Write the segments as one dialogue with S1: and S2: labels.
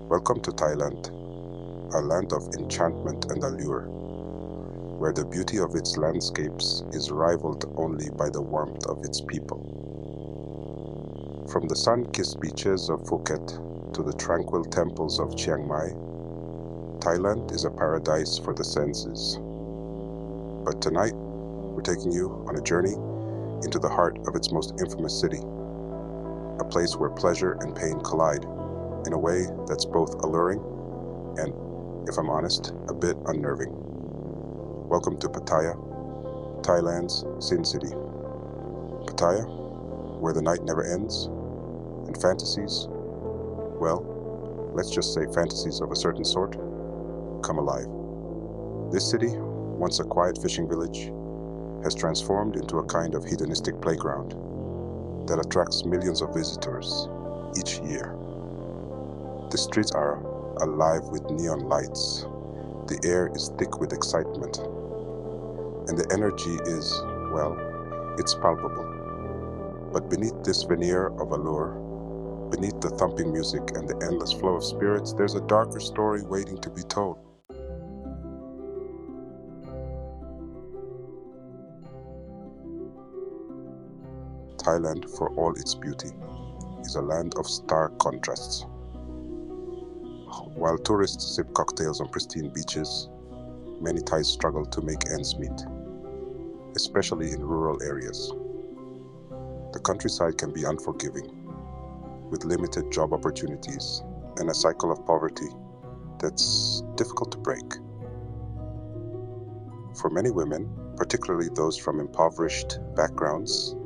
S1: Welcome to Thailand, a land of enchantment and allure, where the beauty of its landscapes is rivaled only by the warmth of its people. From the sun-kissed beaches of Phuket to the tranquil temples of Chiang Mai, Thailand is a paradise for the senses. But tonight, we're taking you on a journey into the heart of its most infamous city, a place where pleasure and pain collide in a way that's both alluring and, if I'm honest, a bit unnerving. Welcome to Pattaya, Thailand's Sin City. Pattaya, where the night never ends, and fantasies, well, let's just say fantasies of a certain sort, come alive. This city, once a quiet fishing village, has transformed into a kind of hedonistic playground that attracts millions of visitors each year. The streets are alive with neon lights, the air is thick with excitement, and the energy is, well, it's palpable. But beneath this veneer of allure, beneath the thumping music and the endless flow of spirits, there's a darker story waiting to be told. Thailand, for all its beauty, is a land of stark contrasts. While tourists sip cocktails on pristine beaches, many Thais struggle to make ends meet, especially in rural areas. The countryside can be unforgiving, with limited job opportunities and a cycle of poverty that's difficult to break. For many women, particularly those from impoverished backgrounds,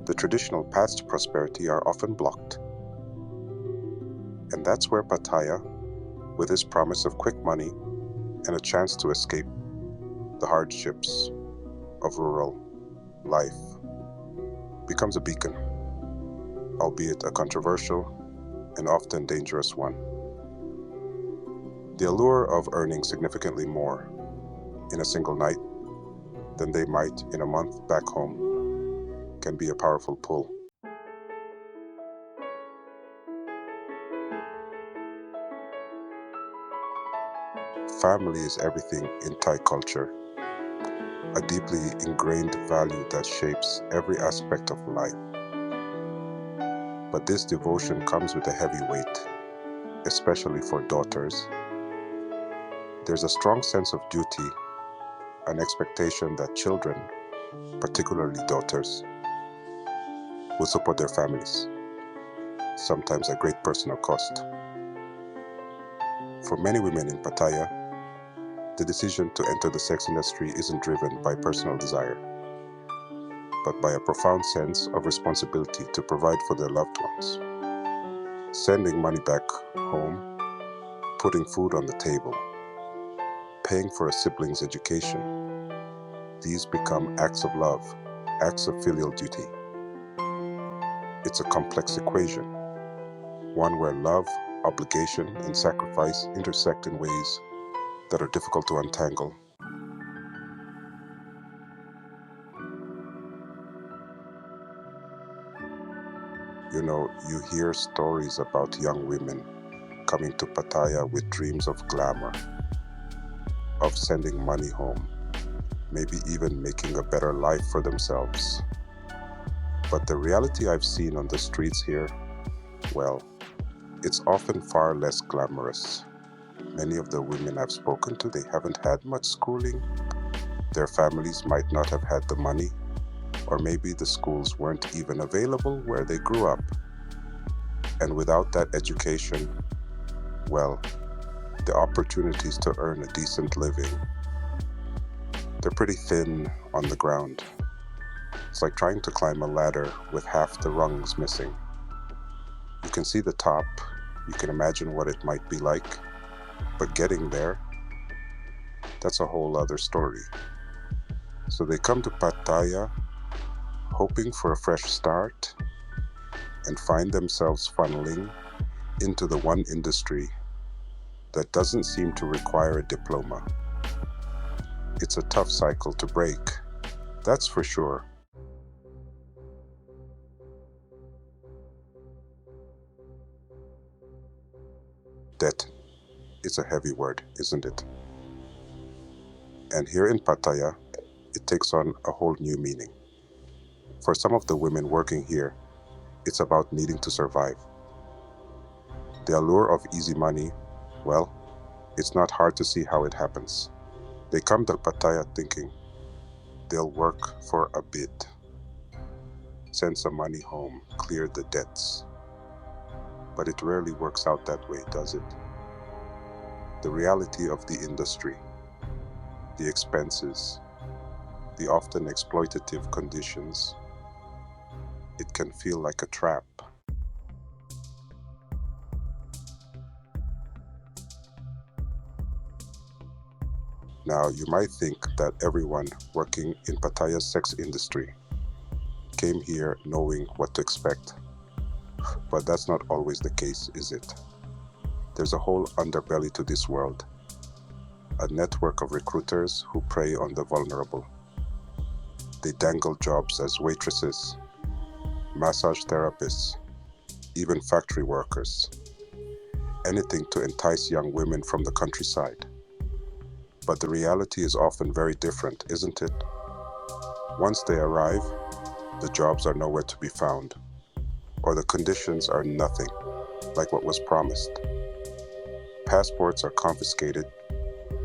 S1: the traditional paths to prosperity are often blocked. And that's where Pattaya, with its promise of quick money and a chance to escape the hardships of rural life, becomes a beacon, albeit a controversial and often dangerous one. The allure of earning significantly more in a single night than they might in a month back home can be a powerful pull. Family is everything in Thai culture, a deeply ingrained value that shapes every aspect of life. But this devotion comes with a heavy weight, especially for daughters. There's a strong sense of duty, an expectation that children, particularly daughters, will support their families, sometimes at great personal cost. For many women in Pattaya, the decision to enter the sex industry isn't driven by personal desire, but by a profound sense of responsibility to provide for their loved ones. Sending money back home, putting food on the table, paying for a sibling's education, these become acts of love, acts of filial duty. It's a complex equation, one where love, obligation, and sacrifice intersect in ways that are difficult to untangle. You know, you hear stories about young women coming to Pattaya with dreams of glamour, of sending money home, maybe even making a better life for themselves. But the reality I've seen on the streets here, well, it's often far less glamorous. Many of the women I've spoken to, they haven't had much schooling. Their families might not have had the money, or maybe the schools weren't even available where they grew up. And without that education, well, the opportunities to earn a decent living, they're pretty thin on the ground. It's like trying to climb a ladder with half the rungs missing. You can see the top, you can imagine what it might be like, but getting there, that's a whole other story. So they come to Pattaya hoping for a fresh start and find themselves funneling into the one industry that doesn't seem to require a diploma. It's a tough cycle to break, that's for sure. Debt is a heavy word, isn't it? And here in Pattaya, it takes on a whole new meaning. For some of the women working here, it's about needing to survive. The allure of easy money, well, it's not hard to see how it happens. They come to Pattaya thinking they'll work for a bit, send some money home, clear the debts. But it rarely works out that way, does it? The reality of the industry, the expenses, the often exploitative conditions, it can feel like a trap. Now, you might think that everyone working in Pattaya's sex industry came here knowing what to expect, but that's not always the case, is it? There's a whole underbelly to this world, a network of recruiters who prey on the vulnerable. They dangle jobs as waitresses, massage therapists, even factory workers, anything to entice young women from the countryside. But the reality is often very different, isn't it? Once they arrive, the jobs are nowhere to be found, or the conditions are nothing like what was promised. Passports are confiscated,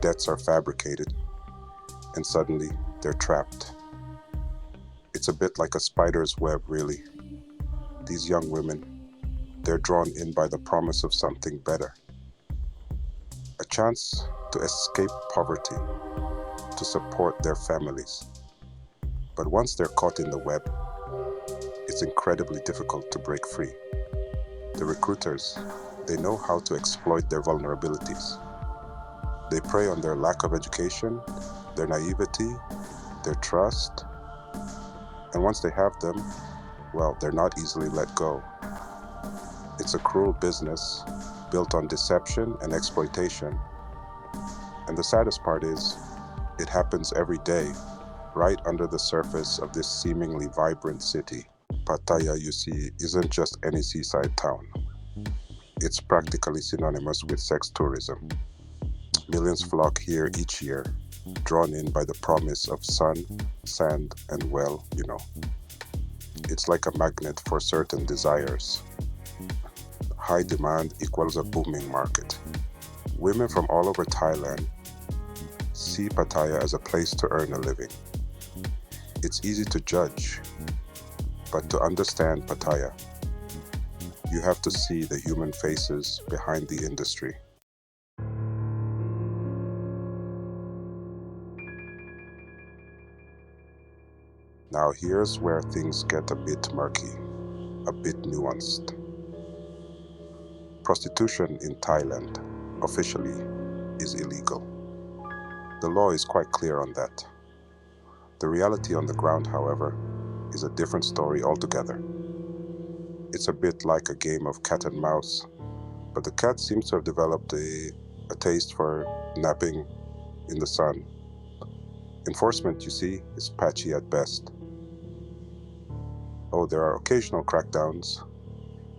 S1: debts are fabricated, and suddenly they're trapped. It's a bit like a spider's web, really. These young women, they're drawn in by the promise of something better. A chance to escape poverty, to support their families. But once they're caught in the web, it's incredibly difficult to break free. The recruiters, they know how to exploit their vulnerabilities. They prey on their lack of education, their naivety, their trust, and once they have them, well, they're not easily let go. It's a cruel business built on deception and exploitation. And the saddest part is, it happens every day, right under the surface of this seemingly vibrant city. Pattaya, you see, isn't just any seaside town. It's practically synonymous with sex tourism. Millions flock here each year, drawn in by the promise of sun, sand, and well, It's like a magnet for certain desires. High demand equals a booming market. Women from all over Thailand see Pattaya as a place to earn a living. It's easy to judge, but to understand Pattaya, you have to see the human faces behind the industry. Now here's where things get a bit murky, a bit nuanced. Prostitution in Thailand, officially, is illegal. The law is quite clear on that. The reality on the ground, however, is a different story altogether. It's a bit like a game of cat and mouse, but the cat seems to have developed a taste for napping in the sun. Enforcement, you see, is patchy at best. Oh, there are occasional crackdowns,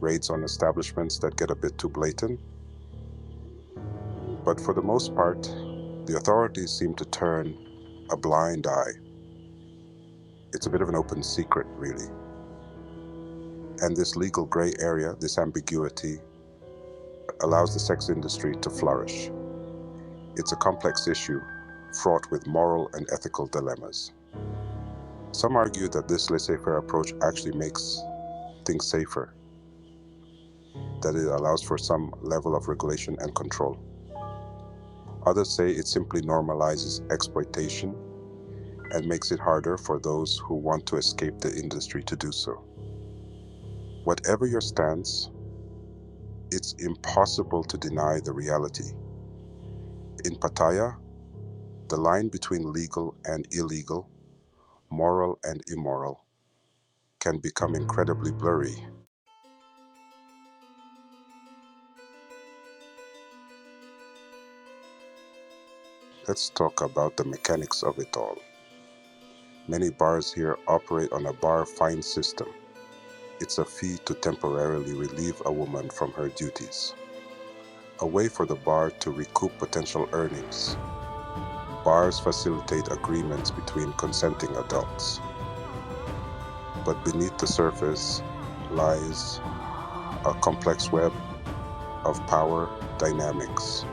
S1: raids on establishments that get a bit too blatant, but for the most part, the authorities seem to turn a blind eye. It's a bit of an open secret, really. And this legal gray area, this ambiguity, allows the sex industry to flourish. It's a complex issue, fraught with moral and ethical dilemmas. Some argue that this laissez-faire approach actually makes things safer, that it allows for some level of regulation and control. Others say it simply normalizes exploitation and makes it harder for those who want to escape the industry to do so. Whatever your stance, it's impossible to deny the reality. In Pattaya, the line between legal and illegal, moral and immoral, can become incredibly blurry. Let's talk about the mechanics of it all. Many bars here operate on a bar fine system. It's a fee to temporarily relieve a woman from her duties. a way for the bar to recoup potential earnings. Bars facilitate agreements between consenting adults, but beneath the surface lies a complex web of power dynamics.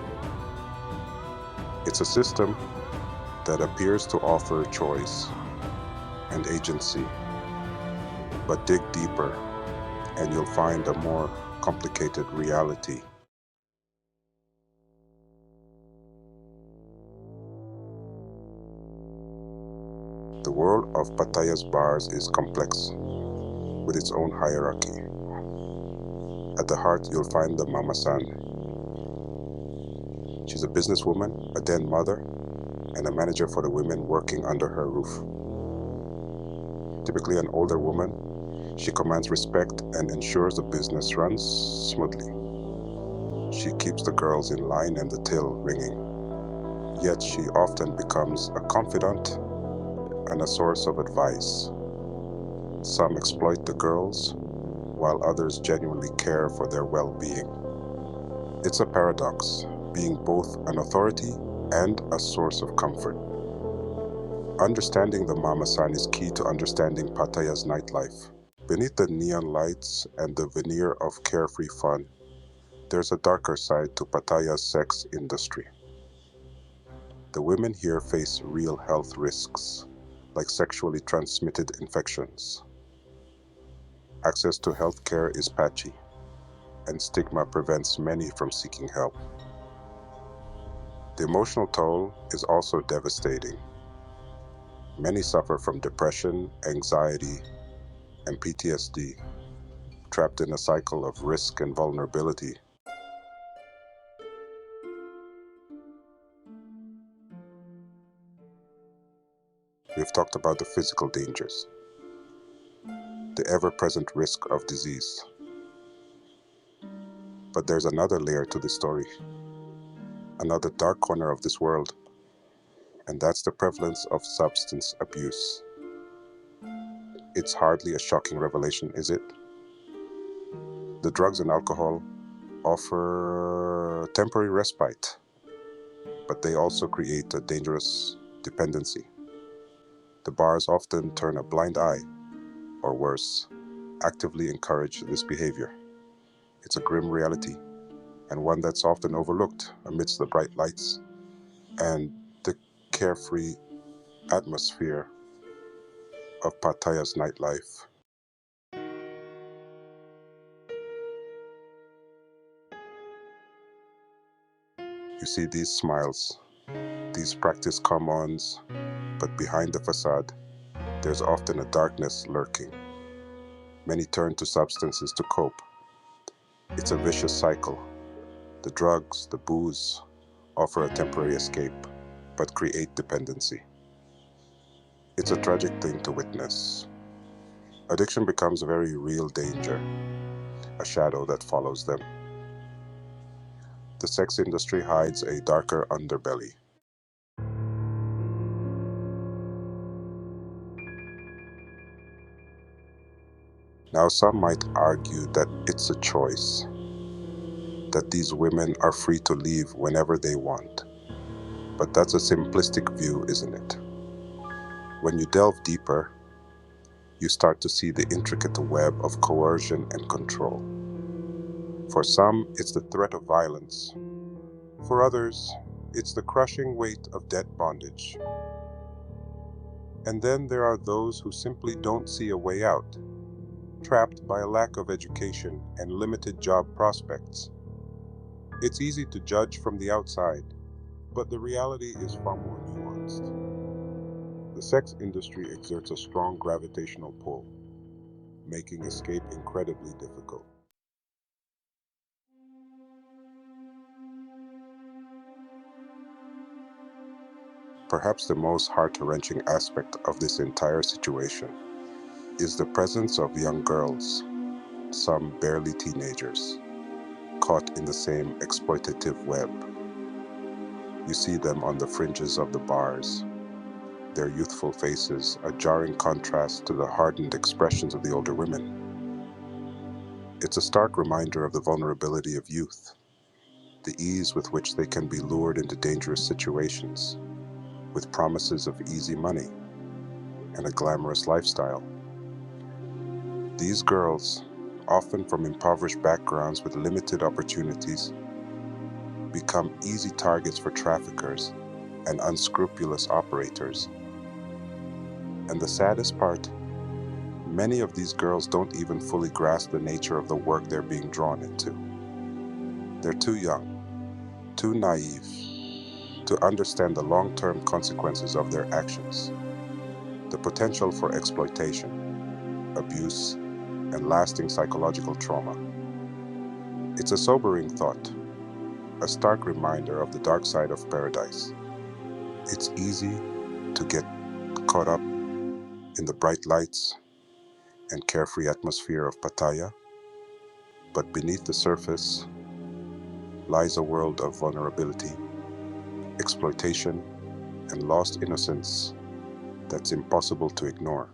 S1: It's a system that appears to offer choice and agency, but dig deeper and you'll find a more complicated reality. The world of Pattaya's bars is complex with its own hierarchy. At the heart, you'll find the Mamaan. She's a businesswoman, a den mother, and a manager for the women working under her roof. Typically an older woman, she commands respect and ensures the business runs smoothly. She keeps the girls in line and the till ringing. Yet she often becomes a confidant and a source of advice. Some exploit the girls, while others genuinely care for their well-being. It's a paradox, being both an authority and a source of comfort. Understanding the Mama-san is key to understanding Pattaya's nightlife. Beneath the neon lights and the veneer of carefree fun, there's a darker side to Pattaya's sex industry. The women here face real health risks, like sexually transmitted infections. Access to health care is patchy, and stigma prevents many from seeking help. The emotional toll is also devastating. Many suffer from depression, anxiety, and PTSD, trapped in a cycle of risk and vulnerability. We've talked about the physical dangers, the ever-present risk of disease. But there's another layer to this story, another dark corner of this world, and that's the prevalence of substance abuse. It's hardly a shocking revelation, is it? The drugs and alcohol offer temporary respite, but they also create a dangerous dependency. The bars often turn a blind eye, or worse, actively encourage this behavior. It's a grim reality, and one that's often overlooked amidst the bright lights and the carefree atmosphere of Pattaya's nightlife. You see these smiles, these practice come-ons, but behind the facade, there's often a darkness lurking. Many turn to substances to cope. It's a vicious cycle. The drugs, the booze, offer a temporary escape, but create dependency. It's a tragic thing to witness. Addiction becomes a very real danger, a shadow that follows them. The sex industry hides a darker underbelly. Now, some might argue that it's a choice, that these women are free to leave whenever they want. But that's a simplistic view, isn't it? When you delve deeper, you start to see the intricate web of coercion and control. For some, it's the threat of violence. For others, it's the crushing weight of debt bondage. And then there are those who simply don't see a way out, trapped by a lack of education and limited job prospects. It's easy to judge from the outside, but the reality is far more nuanced. The sex industry exerts a strong gravitational pull, making escape incredibly difficult. Perhaps the most heart-wrenching aspect of this entire situation is the presence of young girls, some barely teenagers, caught in the same exploitative web. You see them on the fringes of the bars, their youthful faces a jarring contrast to the hardened expressions of the older women. It's a stark reminder of the vulnerability of youth, the ease with which they can be lured into dangerous situations with promises of easy money and a glamorous lifestyle. These girls, often from impoverished backgrounds with limited opportunities, become easy targets for traffickers and unscrupulous operators. And the saddest part, many of these girls don't even fully grasp the nature of the work they're being drawn into. They're too young, too naive to understand the long-term consequences of their actions, the potential for exploitation, abuse, and lasting psychological trauma. It's a sobering thought, a stark reminder of the dark side of paradise. It's easy to get caught up in the bright lights and carefree atmosphere of Pattaya, but beneath the surface lies a world of vulnerability, exploitation, and lost innocence that's impossible to ignore.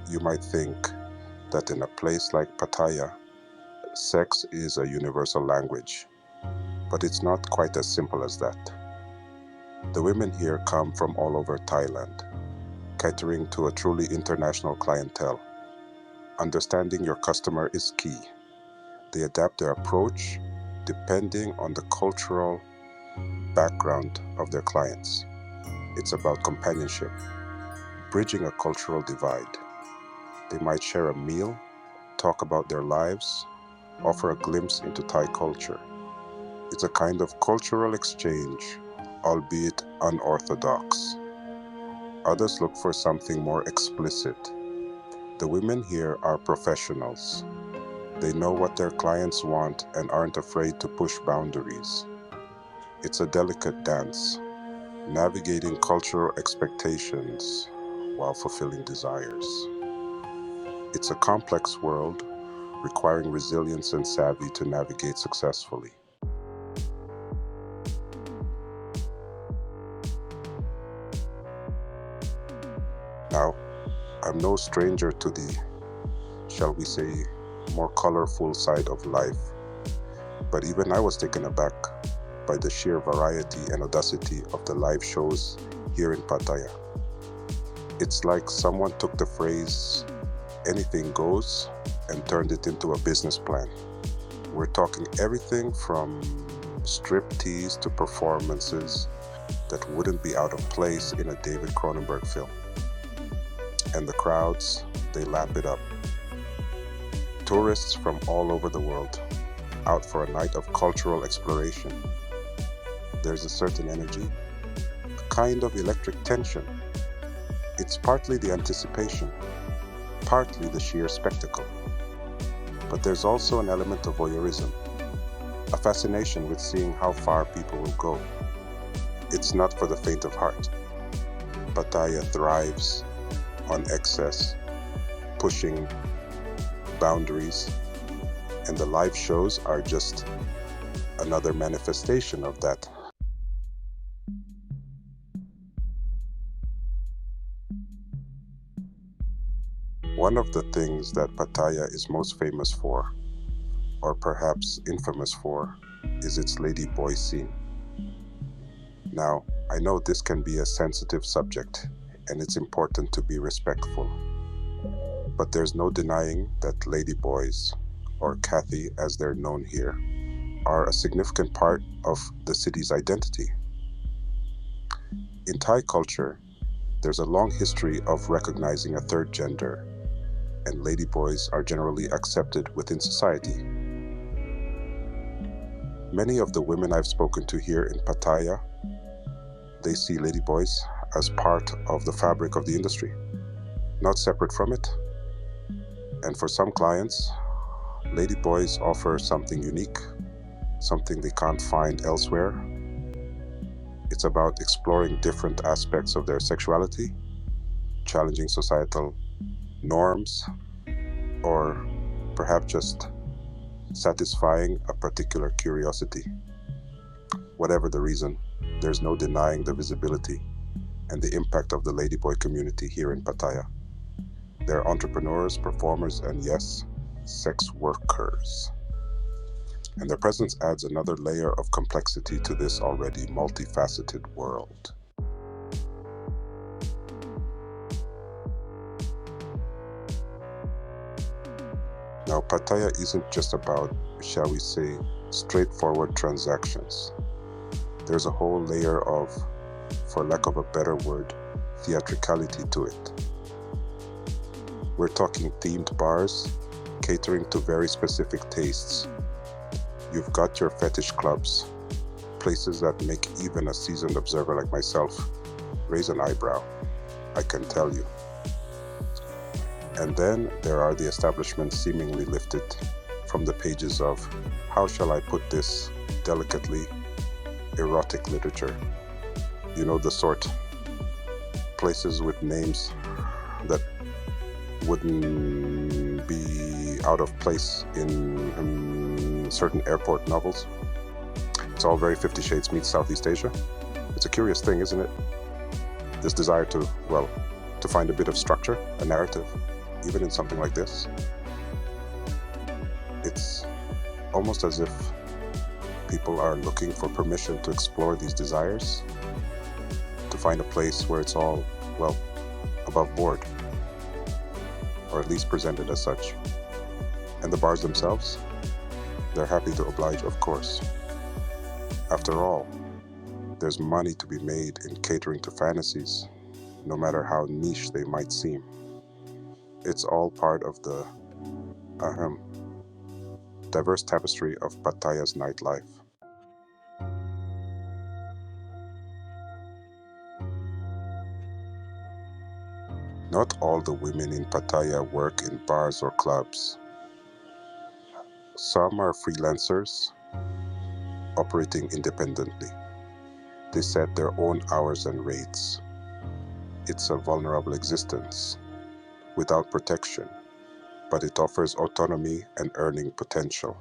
S1: You might think that in a place like Pattaya, sex is a universal language, but it's not quite as simple as that. The women here come from all over Thailand, catering to a truly international clientele. Understanding your customer is key. They adapt their approach depending on the cultural background of their clients. It's about companionship, bridging a cultural divide. They might share a meal, talk about their lives, offer a glimpse into Thai culture. It's a kind of cultural exchange, albeit unorthodox. Others look for something more explicit. The women here are professionals. They know what their clients want and aren't afraid to push boundaries. It's a delicate dance, navigating cultural expectations while fulfilling desires. It's a complex world requiring resilience and savvy to navigate successfully. Now, I'm no stranger to the, shall we say, more colorful side of life, but even I was taken aback by the sheer variety and audacity of the live shows here in Pattaya. It's like someone took the phrase, anything goes, and turned it into a business plan. We're talking everything from striptease to performances that wouldn't be out of place in a David Cronenberg film. And the crowds, they lap it up. Tourists from all over the world, out for a night of cultural exploration. There's a certain energy, a kind of electric tension. It's partly the anticipation, partly the sheer spectacle. But there's also an element of voyeurism, a fascination with seeing how far people will go. It's not for the faint of heart. Pattaya thrives on excess, pushing boundaries, and the live shows are just another manifestation of that. One of the things that Pattaya is most famous for, or perhaps infamous for, is its Ladyboy scene. Now, I know this can be a sensitive subject, and it's important to be respectful. But there's no denying that Ladyboys, or Kathy as they're known here, are a significant part of the city's identity. In Thai culture, there's a long history of recognizing a third gender, and ladyboys are generally accepted within society. Many of the women I've spoken to here in Pattaya, they see ladyboys as part of the fabric of the industry, not separate from it. And for some clients, ladyboys offer something unique, something they can't find elsewhere. It's about exploring different aspects of their sexuality, challenging societal norms, or perhaps just satisfying a particular curiosity. Whatever the reason, there's no denying the visibility and the impact of the ladyboy community here in Pattaya. They're entrepreneurs, performers, and yes, sex workers. And their presence adds another layer of complexity to this already multifaceted world. Now, Pattaya isn't just about, shall we say, straightforward transactions. There's a whole layer of, for lack of a better word, theatricality to it. We're talking themed bars, catering to very specific tastes. You've got your fetish clubs, places that make even a seasoned observer like myself raise an eyebrow, I can tell you. And then there are the establishments seemingly lifted from the pages of, how shall I put this delicately, erotic literature. You know the sort. Places with names that wouldn't be out of place in certain airport novels. It's all very 50 Shades meets Southeast Asia. It's a curious thing, isn't it? This desire to, well, to find a bit of structure, a narrative, even in something like this. It's almost as if people are looking for permission to explore these desires, to find a place where it's all, well, above board, or at least presented as such. And the bars themselves, they're happy to oblige, of course. After all, there's money to be made in catering to fantasies, no matter how niche they might seem. It's all part of the diverse tapestry of Pattaya's nightlife. Not all the women in Pattaya work in bars or clubs. Some are freelancers, operating independently. They set their own hours and rates. It's a vulnerable existence, without protection, but it offers autonomy and earning potential.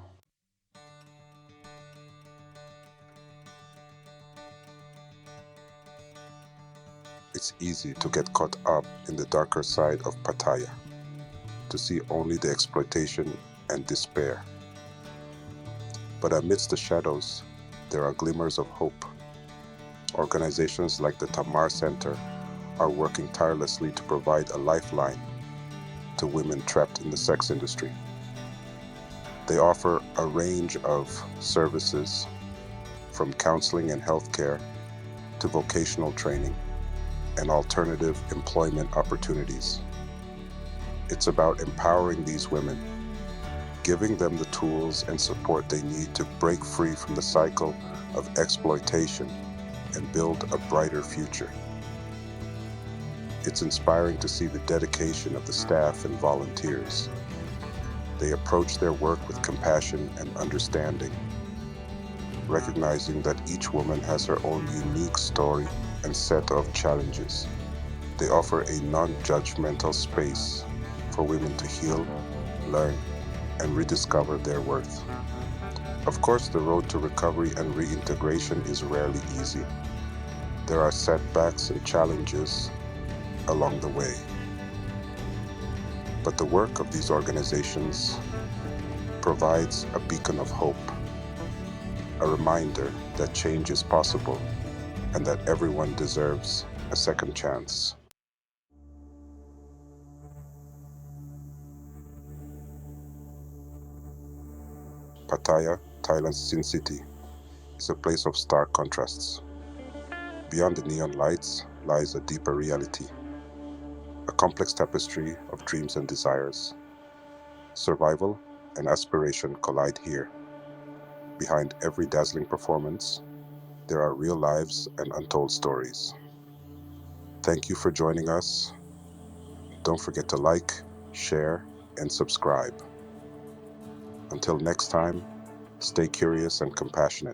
S1: It's easy to get caught up in the darker side of Pattaya, to see only the exploitation and despair. But amidst the shadows, there are glimmers of hope. Organizations like the Tamar Center are working tirelessly to provide a lifeline to women trapped in the sex industry. They offer a range of services, from counseling and healthcare to vocational training and alternative employment opportunities. It's about empowering these women, giving them the tools and support they need to break free from the cycle of exploitation and build a brighter future. It's inspiring to see the dedication of the staff and volunteers. They approach their work with compassion and understanding, recognizing that each woman has her own unique story and set of challenges. They offer a non-judgmental space for women to heal, learn, and rediscover their worth. Of course, the road to recovery and reintegration is rarely easy. There are setbacks and challenges along the way. But the work of these organizations provides a beacon of hope, a reminder that change is possible and that everyone deserves a second chance. Pattaya, Thailand's Sin City, is a place of stark contrasts. Beyond the neon lights lies a deeper reality, a complex tapestry of dreams and desires. Survival and aspiration collide here. Behind every dazzling performance, there are real lives and untold stories. Thank you for joining us. Don't forget to like, share, and subscribe. Until next time, stay curious and compassionate.